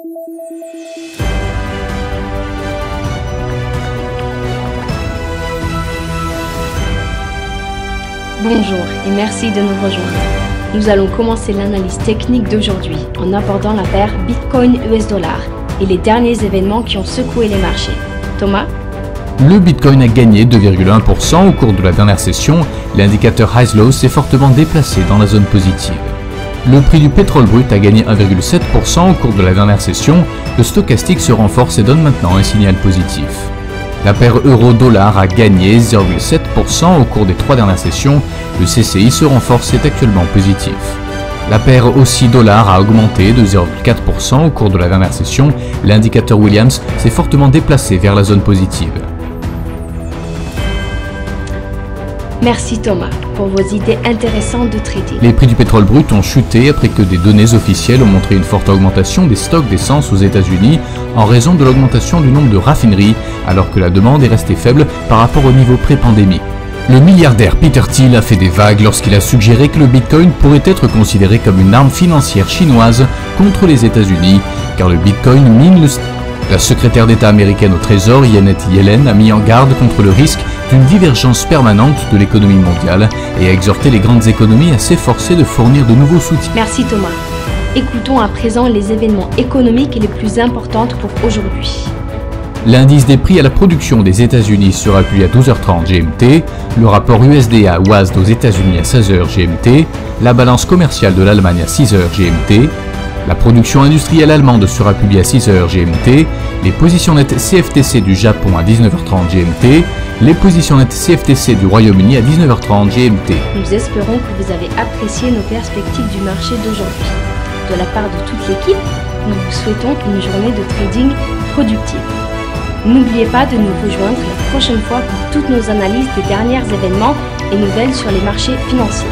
Bonjour et merci de nous rejoindre. Nous allons commencer l'analyse technique d'aujourd'hui en abordant la paire Bitcoin-US$ et les derniers événements qui ont secoué les marchés. Thomas? Le Bitcoin a gagné 2,1% au cours de la dernière session. L'indicateur Highs-Lows s'est fortement déplacé dans la zone positive. Le prix du pétrole brut a gagné 1,7% au cours de la dernière session. Le stochastique se renforce et donne maintenant un signal positif. La paire euro-dollar a gagné 0,7% au cours des 3 dernières sessions. Le CCI se renforce et est actuellement positif. La paire Aussie-dollar a augmenté de 0,4% au cours de la dernière session. L'indicateur Williams s'est fortement déplacé vers la zone positive. Merci Thomas pour vos idées intéressantes de trading. Les prix du pétrole brut ont chuté après que des données officielles ont montré une forte augmentation des stocks d'essence aux États-Unis en raison de l'augmentation du nombre de raffineries, alors que la demande est restée faible par rapport au niveau pré-pandémie. Le milliardaire Peter Thiel a fait des vagues lorsqu'il a suggéré que le Bitcoin pourrait être considéré comme une arme financière chinoise contre les États-Unis, car le Bitcoin mine le... La secrétaire d'État américaine au Trésor, Janet Yellen, a mis en garde contre le risque d'une divergence permanente de l'économie mondiale et a exhorté les grandes économies à s'efforcer de fournir de nouveaux soutiens. Merci Thomas. Écoutons à présent les événements économiques les plus importants pour aujourd'hui. L'indice des prix à la production des États-Unis sera publié à 12h30 GMT, le rapport USDA WASD aux États-Unis à 16h GMT, la balance commerciale de l'Allemagne à 6h GMT, la production industrielle allemande sera publiée à 6h GMT, les positions nettes CFTC du Japon à 19h30 GMT, les positions nettes CFTC du Royaume-Uni à 19h30 GMT. Nous espérons que vous avez apprécié nos perspectives du marché d'aujourd'hui. De la part de toute l'équipe, nous vous souhaitons une journée de trading productive. N'oubliez pas de nous rejoindre la prochaine fois pour toutes nos analyses des derniers événements et nouvelles sur les marchés financiers.